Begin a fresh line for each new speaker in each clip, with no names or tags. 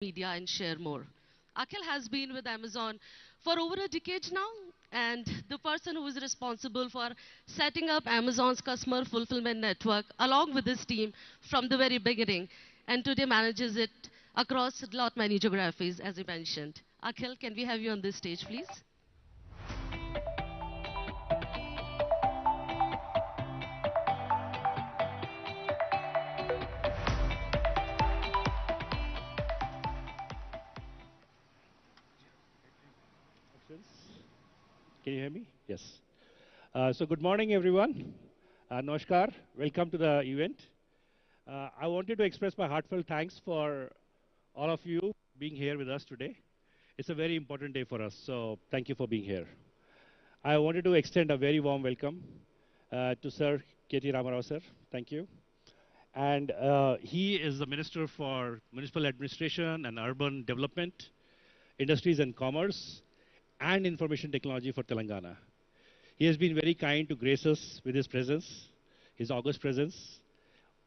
media and share more. Akhil has been with Amazon for over a decade now, and the person who is responsible for setting up Amazon's customer fulfillment network along with his team from the very beginning, and today manages it across a lot many geographies, as he mentioned. Akhil, can we have you on this stage, please?
Can you hear me? Yes. So good morning, everyone. Namaskar. Welcome to the event. I wanted to express my heartfelt thanks for all of you being here with us today. It's a very important day for us, so thank you for being here. I wanted to extend a very warm welcome to Sir KTR, sir. Thank you. And he is the Minister for Municipal Administration and Urban Development, Industries and Commerce, and Information Technology for Telangana. He has been very kind to grace us with his presence, his august presence,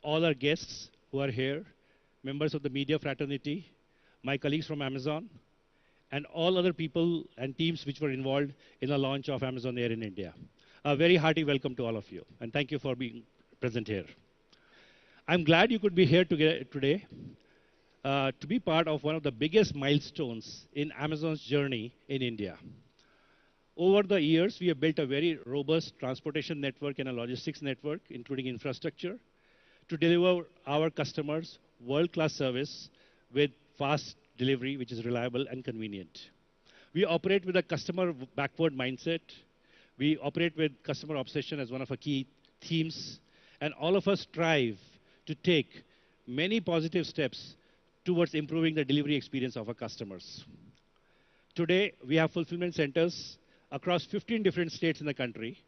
all our guests who are here, members of the media fraternity, my colleagues from Amazon, and all other people and teams which were involved in the launch of Amazon Air in India. A very hearty welcome to all of you, and thank you for being present here. I'm glad you could be here today to be part of one of the biggest milestones in Amazon's journey in India. Over the years, we have built a very robust transportation network and a logistics network, including infrastructure, to deliver our customers world-class service with fast delivery, which is reliable and convenient. We operate with a customer backward mindset. We operate with customer obsession as one of our key themes. And all of us strive to take many positive steps towards improving the delivery experience of our customers. Today, we have fulfillment centers across 15 different states in the country.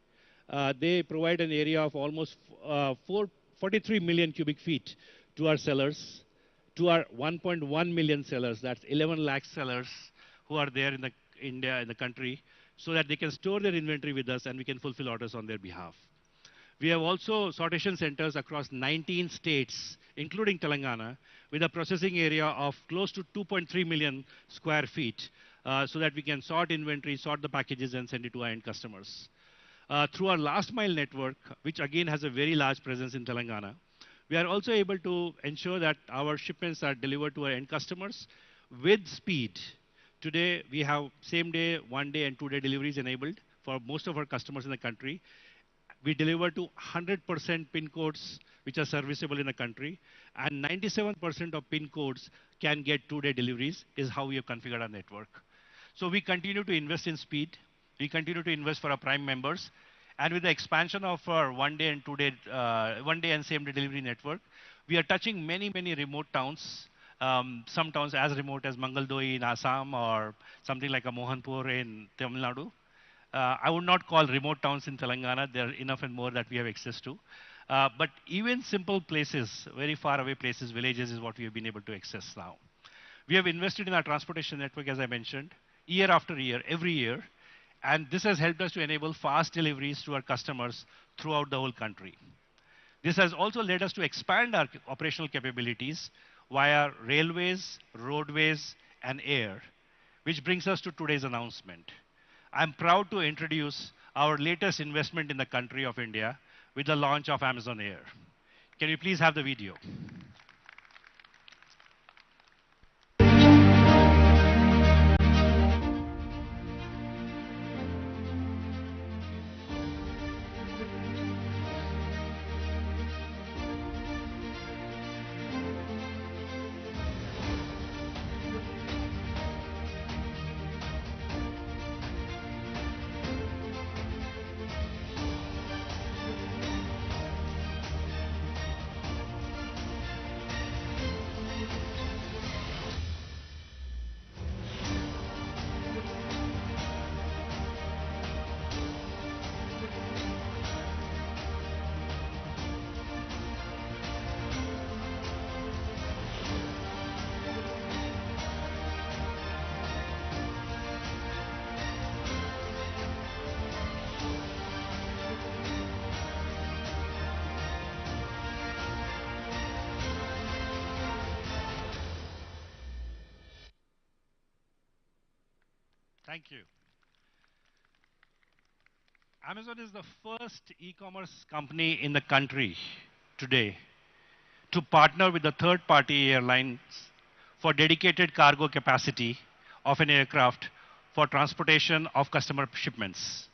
They provide an area of almost 43 million cubic feet to our sellers, to our 1.1 million sellers, that's 11 lakh sellers who are there in India, in the country, so that they can store their inventory with us and we can fulfill orders on their behalf. We have also sortation centers across 19 states, including Telangana, with a processing area of close to 2.3 million square feet, so that we can sort inventory, sort the packages, and send it to our end customers. Through our last mile network, which again has a very large presence in Telangana, we are also able to ensure that our shipments are delivered to our end customers with speed. Today, we have same day, 1 day, and 2 day deliveries enabled for most of our customers in the country. We deliver to 100% PIN codes which are serviceable in the country, and 97% of PIN codes can get 2 day deliveries is how we have configured our network. So we continue to invest in speed. We continue to invest for our Prime members. And with the expansion of our 1 day and 2 day, 1 day and same day delivery network, we are touching many, many remote towns. Some towns as remote as Mangaldoyi in Assam or something like a Mohanpur in Tamil Nadu. I would not call remote towns in Telangana. There are enough and more that we have access to. But even simple places, very far away places, villages is what we have been able to access now. We have invested in our transportation network, as I mentioned, year after year, every year. And this has helped us to enable fast deliveries to our customers throughout the whole country. This has also led us to expand our operational capabilities via railways, roadways, and air, which brings us to today's announcement. I'm proud to introduce our latest investment in the country of India with the launch of Amazon Air. Can you please have the video? Thank you. Amazon is the first e-commerce company in the country today to partner with the third-party airlines for dedicated cargo capacity of an aircraft for transportation of customer shipments.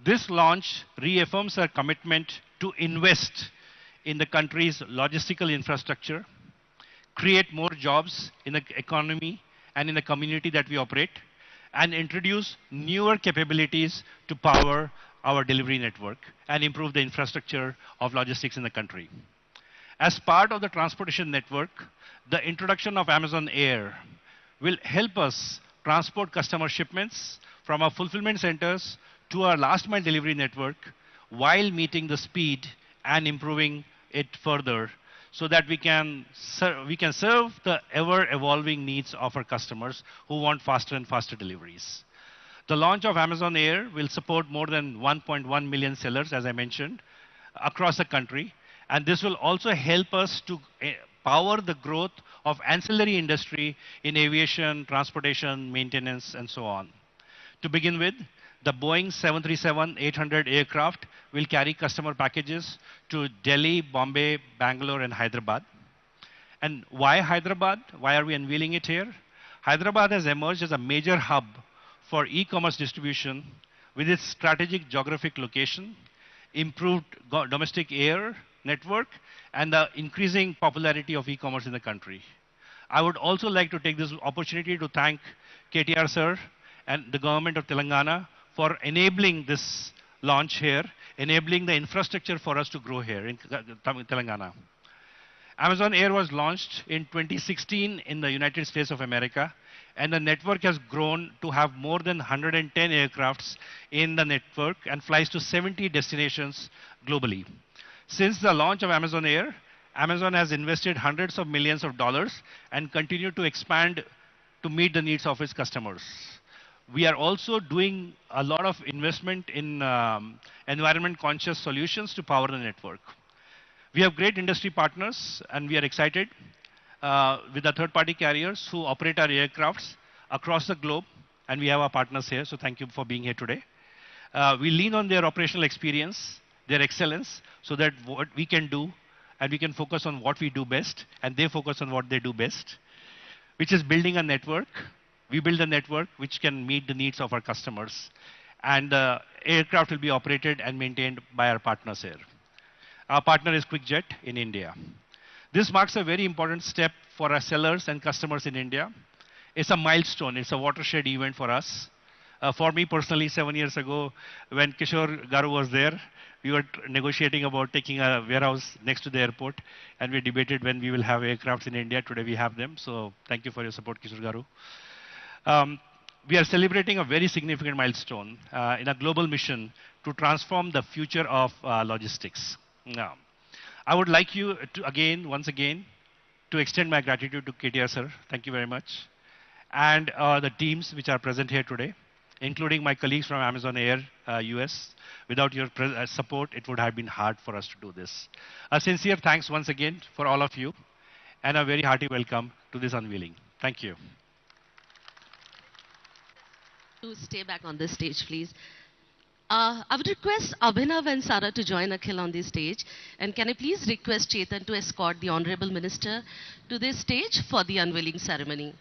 This launch reaffirms our commitment to invest in the country's logistical infrastructure, create more jobs in the economy and in the community that we operate, and introduce newer capabilities to power our delivery network and improve the infrastructure of logistics in the country. As part of the transportation network, the introduction of Amazon Air will help us transport customer shipments from our fulfillment centers to our last mile delivery network while meeting the speed and improving it further so that we can serve the ever evolving needs of our customers who want faster and faster deliveries. The launch of Amazon Air will support more than 1.1 million sellers, as I mentioned, across the country. And this will also help us to power the growth of ancillary industry in aviation, transportation, maintenance, and so on. To begin with, the Boeing 737-800 aircraft will carry customer packages to Delhi, Bombay, Bangalore, and Hyderabad. And why Hyderabad? Why are we unveiling it here? Hyderabad has emerged as a major hub for e-commerce distribution with its strategic geographic location, improved domestic air network, and the increasing popularity of e-commerce in the country. I would also like to take this opportunity to thank KTR sir and the government of Telangana for enabling this launch here, enabling the infrastructure for us to grow here in Telangana. Amazon Air was launched in 2016 in the United States of America, and the network has grown to have more than 110 aircrafts in the network and flies to 70 destinations globally. Since the launch of Amazon Air, Amazon has invested hundreds of millions of dollars and continued to expand to meet the needs of its customers. We are also doing a lot of investment in environment conscious solutions to power the network. We have great industry partners, and we are excited with the third-party carriers who operate our aircrafts across the globe, and we have our partners here, so thank you for being here today. We lean on their operational experience, their excellence, so that what we can do, and we can focus on what we do best, and they focus on what they do best, which is building a network. We build a network which can meet the needs of our customers, and the aircraft will be operated and maintained by our partners here. Our partner is QuickJet in India. This marks a very important step for our sellers and customers in India. It's a milestone. It's a watershed event for us. For me personally, 7 years ago, when Kishore Garu was there, we were negotiating about taking a warehouse next to the airport, and we debated when we will have aircrafts in India. Today we have them, so thank you for your support, Kishore Garu. We are celebrating a very significant milestone in a global mission to transform the future of logistics. Now, I would like you to once again, to extend my gratitude to KTR sir. Thank you very much. And the teams which are present here today, including my colleagues from Amazon Air US. Without your support, it would have been hard for us to do this. A sincere thanks once again for all of you, and a very hearty welcome to this unveiling. Thank you.
To stay back on this stage, please. I would request Abhinav and Sara to join Akhil on the stage. And can I please request Chetan to escort the Honorable Minister to this stage for the unveiling ceremony.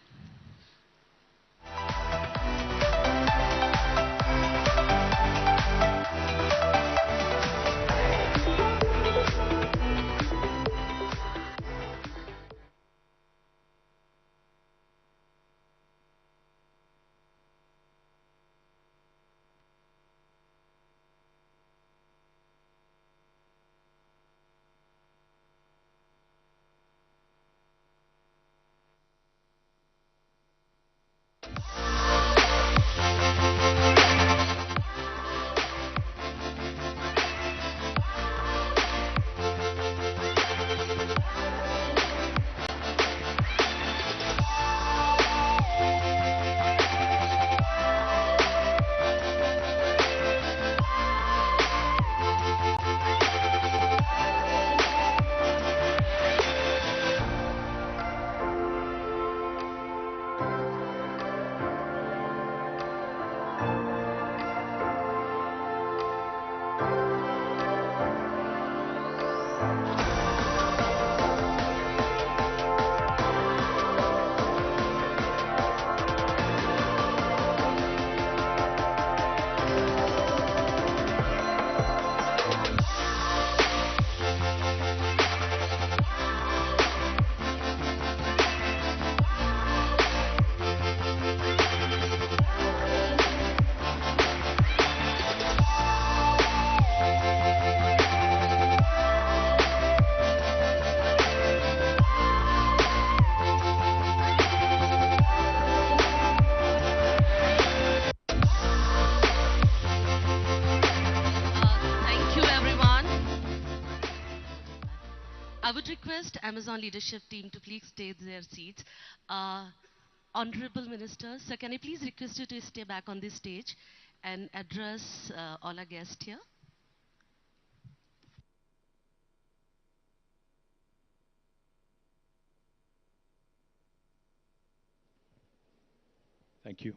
I would request Amazon leadership team to please take their seats. Honorable Minister, sir, can I please request you to stay back on this stage and address all our guests here?
Thank you.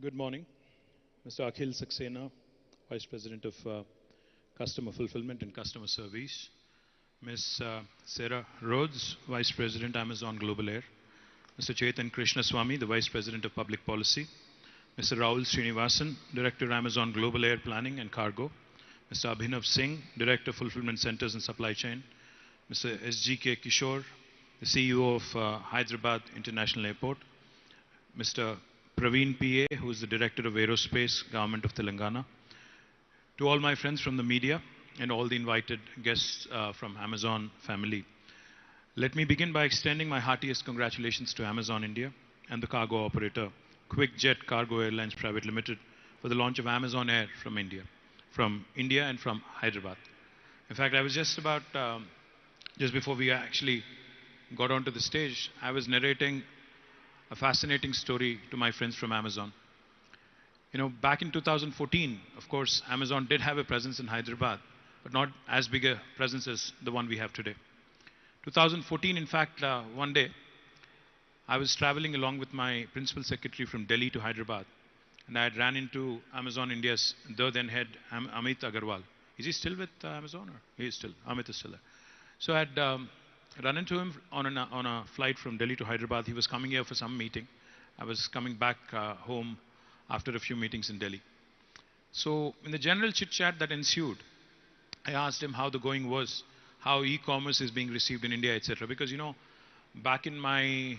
Good morning. Mr. Akhil Saxena, Vice President of Customer Fulfillment and Customer Service. Ms. Sarah Rhodes, Vice President, Amazon Global Air. Mr. Chetan Krishnaswamy, the Vice President of Public Policy. Mr. Rahul Srinivasan, Director, Amazon Global Air Planning and Cargo. Mr. Abhinav Singh, Director, Fulfillment Centers and Supply Chain. Mr. SGK Kishore, the CEO of Hyderabad International Airport. Mr. Praveen P.A., who is the Director of Aerospace, Government of Telangana. To all my friends from the media and all the invited guests from Amazon family, let me begin by extending my heartiest congratulations to Amazon India and the cargo operator, Quick Jet Cargo Airlines Private Limited, for the launch of Amazon Air from India and from Hyderabad. In fact, I was just before we actually got onto the stage, I was narrating a fascinating story to my friends from Amazon. You know, back in 2014, of course, Amazon did have a presence in Hyderabad, but not as big a presence as the one we have today. 2014, in fact, one day, I was traveling along with my principal secretary from Delhi to Hyderabad, and I had ran into Amazon India's then head, Amit Agarwal. Is he still with Amazon? Or he is still, Amit is still there. So I had run into him on a flight from Delhi to Hyderabad. He was coming here for some meeting. I was coming back home after a few meetings in Delhi. So in the general chit-chat that ensued, I asked him how the going was, how e-commerce is being received in India, etc. Because, you know, back in my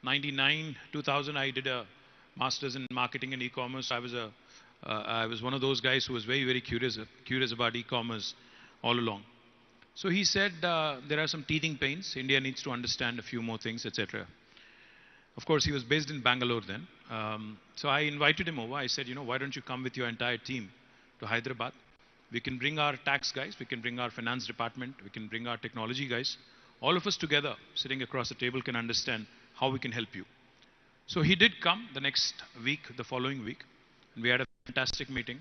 99, 2000, I did a master's in marketing and e-commerce. I was one of those guys who was very, very curious about e-commerce all along. So he said there are some teething pains. India needs to understand a few more things, etc. Of course, he was based in Bangalore then. So I invited him over. I said, you know, why don't you come with your entire team to Hyderabad? We can bring our tax guys, we can bring our finance department, we can bring our technology guys. All of us together, sitting across the table, can understand how we can help you. So he did come the next week, the following week, and we had a fantastic meeting.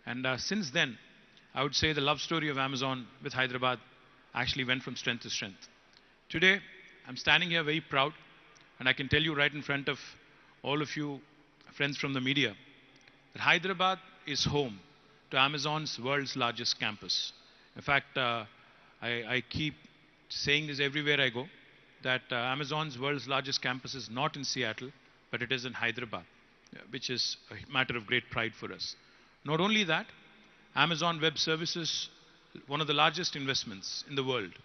And since then, I would say the love story of Amazon with Hyderabad actually went from strength to strength. Today, I'm standing here very proud, and I can tell you right in front of all of you friends from the media, that Hyderabad is home to Amazon's world's largest campus. In fact, I keep saying this everywhere I go, that Amazon's world's largest campus is not in Seattle, but it is in Hyderabad, which is a matter of great pride for us. Not only that, Amazon Web Services, one of the largest investments in the world,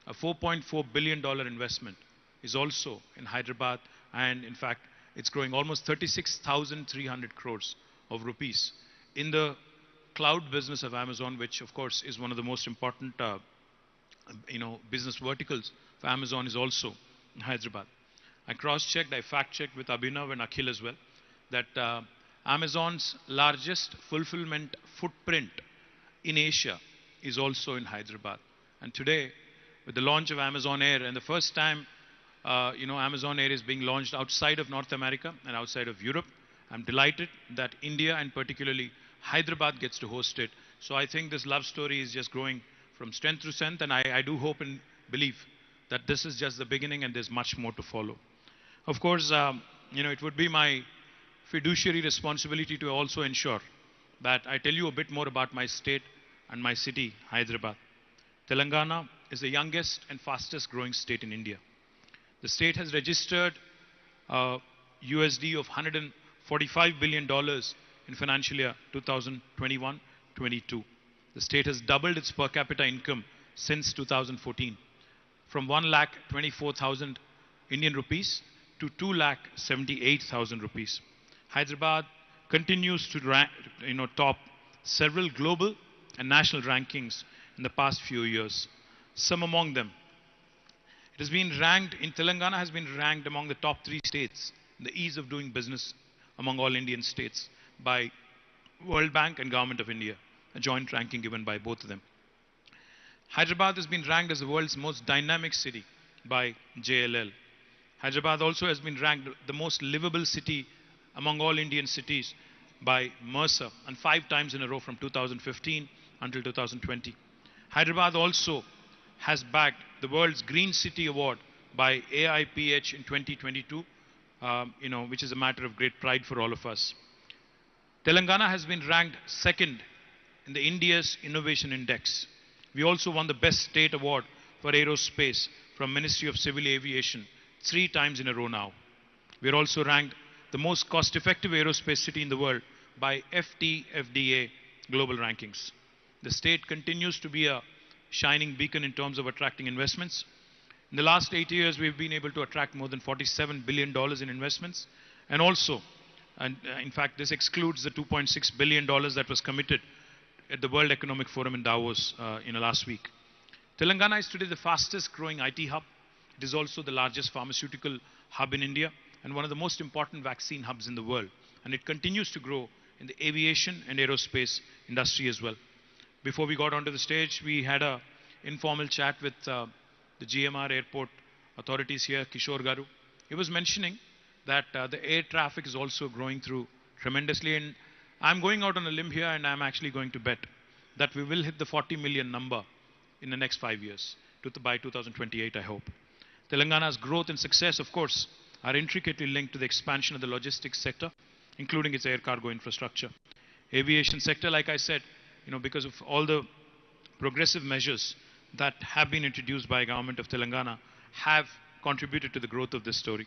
a $4.4 billion investment, is also in Hyderabad, and in fact, it's growing almost 36,300 crores of rupees in the cloud business of Amazon, which of course is one of the most important business verticals for Amazon, is also in Hyderabad. I cross-checked, I fact-checked with Abhinav and Akhil as well, that Amazon's largest fulfillment footprint in Asia is also in Hyderabad. And today, with the launch of Amazon Air, and the first time Amazon Air is being launched outside of North America and outside of Europe, I'm delighted that India and particularly Hyderabad gets to host it. So I think this love story is just growing from strength to strength, and I do hope and believe that this is just the beginning and there's much more to follow. Of course, it would be my fiduciary responsibility to also ensure that I tell you a bit more about my state and my city, Hyderabad. Telangana is the youngest and fastest growing state in India. The state has registered USD of $145 billion in financial year 2021-22. The state has doubled its per capita income since 2014, from 1,24,000 Indian rupees to 2,78,000 rupees. Hyderabad continues to top several global and national rankings in the past few years. Some among them, it has been ranked, in Telangana has been ranked among the top 3 states in the ease of doing business among all Indian states by World Bank and Government of India, a joint ranking given by both of them. Hyderabad has been ranked as the world's most dynamic city by JLL. Hyderabad also has been ranked the most livable city among all Indian cities by Mercer, and 5 times in a row from 2015 until 2020. Hyderabad also has bagged the world's Green City Award by AIPH in 2022, which is a matter of great pride for all of us. Telangana has been ranked second in the India's Innovation Index. We also won the Best State Award for Aerospace from Ministry of Civil Aviation 3 times in a row now. We are also ranked the most cost-effective aerospace city in the world by FTFDA global rankings. The state continues to be a shining beacon in terms of attracting investments. In the last 8 years, we've been able to attract more than $47 billion in investments, and also, in fact, this excludes the $2.6 billion that was committed at the World Economic Forum in Davos last week. Telangana is today the fastest growing IT hub. It is also the largest pharmaceutical hub in India and one of the most important vaccine hubs in the world. And it continues to grow in the aviation and aerospace industry as well. Before we got onto the stage, we had an informal chat with the GMR airport authorities here, Kishore Garu. He was mentioning that the air traffic is also growing through tremendously. And I'm going out on a limb here, and I'm actually going to bet that we will hit the 40 million number in the next 5 years, by 2028, I hope. Telangana's growth and success, of course, are intricately linked to the expansion of the logistics sector, including its air cargo infrastructure. Aviation sector, like I said, because of all the progressive measures that have been introduced by government of Telangana, have contributed to the growth of this story.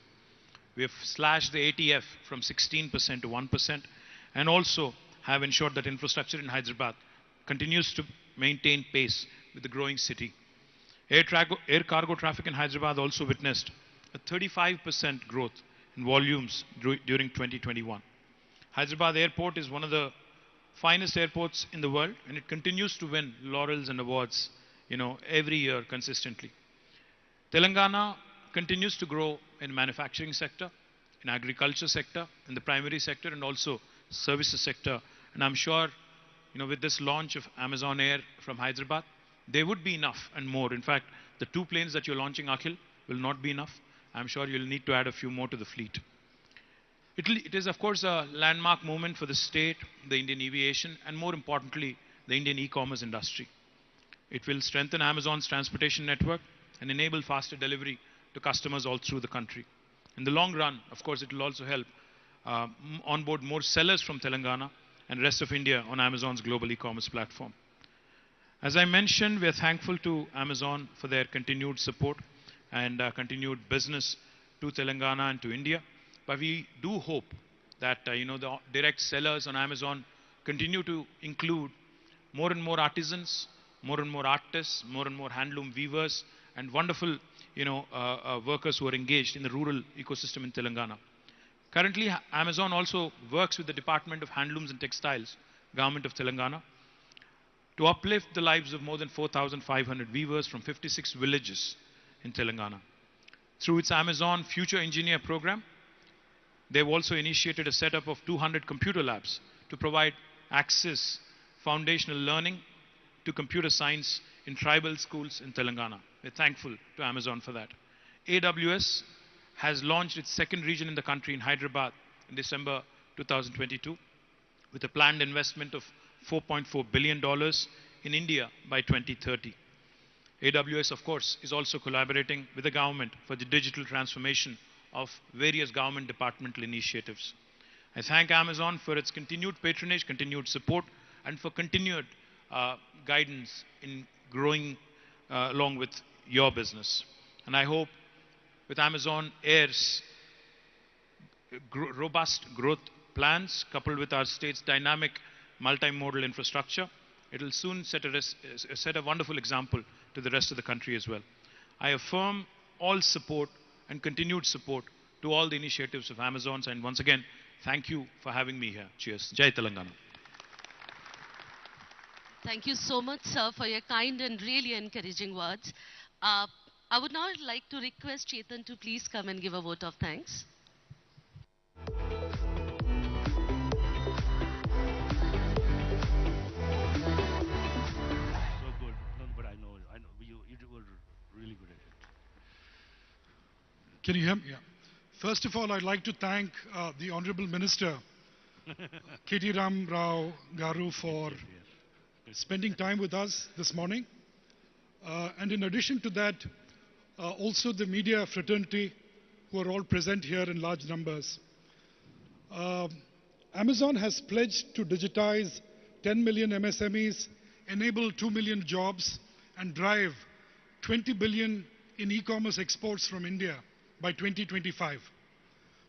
We have slashed the ATF from 16% to 1%, and also have ensured that infrastructure in Hyderabad continues to maintain pace with the growing city. Air cargo traffic in Hyderabad also witnessed a 35% growth in volumes during 2021. Hyderabad Airport is one of the finest airports in the world, and it continues to win laurels and awards, every year consistently. Telangana continues to grow in manufacturing sector, in agriculture sector, in the primary sector, and also services sector. And I'm sure, with this launch of Amazon Air from Hyderabad, there would be enough and more. In fact, the 2 planes that you're launching, Akhil, will not be enough. I'm sure you'll need to add a few more to the fleet. It is, of course, a landmark moment for the state, the Indian aviation, and more importantly, the Indian e-commerce industry. It will strengthen Amazon's transportation network and enable faster delivery to customers all through the country. In the long run, of course, it will also help onboard more sellers from Telangana and rest of India on Amazon's global e-commerce platform. As I mentioned, we are thankful to Amazon for their continued support and continued business to Telangana and to India. But we do hope that the direct sellers on Amazon continue to include more and more artisans, more and more artists, more and more handloom weavers, and wonderful workers who are engaged in the rural ecosystem in Telangana. Currently, Amazon also works with the Department of Handlooms and Textiles, Government of Telangana, to uplift the lives of more than 4,500 weavers from 56 villages in Telangana. Through its Amazon Future Engineer program, they've also initiated a setup of 200 computer labs to provide access, foundational learning to computer science in tribal schools in Telangana. We're thankful to Amazon for that. AWS has launched its second region in the country in Hyderabad in December 2022 with a planned investment of $4.4 billion in India by 2030. AWS, of course, is also collaborating with the government for the digital transformation of various government departmental initiatives. I thank Amazon for its continued patronage, continued support, and for continued guidance in growing along with your business. And I hope with Amazon Air's robust growth plans, coupled with our state's dynamic multimodal infrastructure, it will soon set a wonderful example to the rest of the country as well. I affirm all support and continued support to all the initiatives of Amazon, and once again, thank you for having me here. Cheers. Jai Telangana.
Thank you so much, sir, for your kind and really encouraging words. I would now like to request Chetan to please come and give a vote of thanks.
So good. No, but I really good at it.
Can you hear me? Yeah. First of all, I'd like to thank the Honorable Minister, KT Rao Garu, for spending time with us this morning. And in addition to that, also the media fraternity, who are all present here in large numbers. Amazon has pledged to digitize 10 million MSMEs, enable 2 million jobs, and drive 20 billion in e-commerce exports from India by 2025.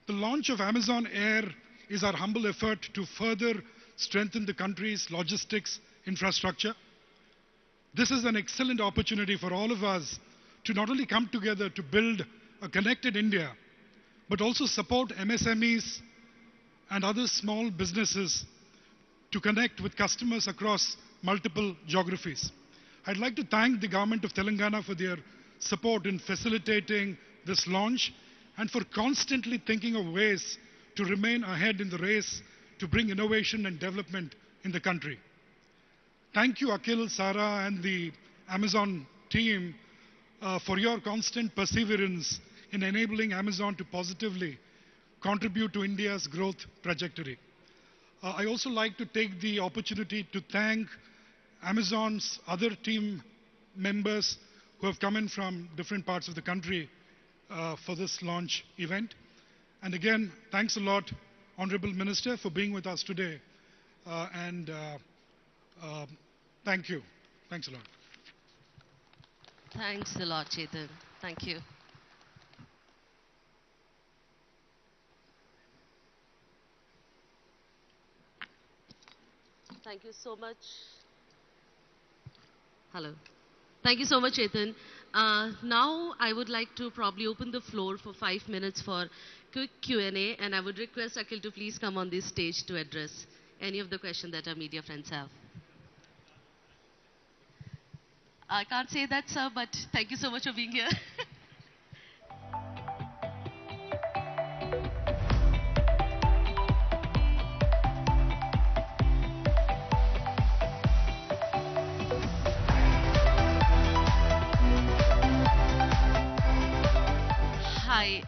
The launch of Amazon Air is our humble effort to further strengthen the country's logistics infrastructure. This is an excellent opportunity for all of us to not only come together to build a connected India, but also support MSMEs and other small businesses to connect with customers across multiple geographies. I'd like to thank the government of Telangana for their support in facilitating this launch and for constantly thinking of ways to remain ahead in the race to bring innovation and development in the country. Thank you, Akhil, Sara, and the Amazon team for your constant perseverance in enabling Amazon to positively contribute to India's growth trajectory. I also like to take the opportunity to thank Amazon's other team members who have come in from different parts of the country for this launch event. And again, thanks a lot, Honorable Minister, for being with us today. Thank you. Thanks a lot.
Thanks a lot, Chetan. Thank you. Thank you so much. Hello. Thank you so much, Chetan. Now I would like to probably open the floor for 5 minutes for quick Q&A, and I would request Akhil to please come on this stage to address any of the questions that our media friends have. I can't say that, sir, but thank you so much for being here. Hi.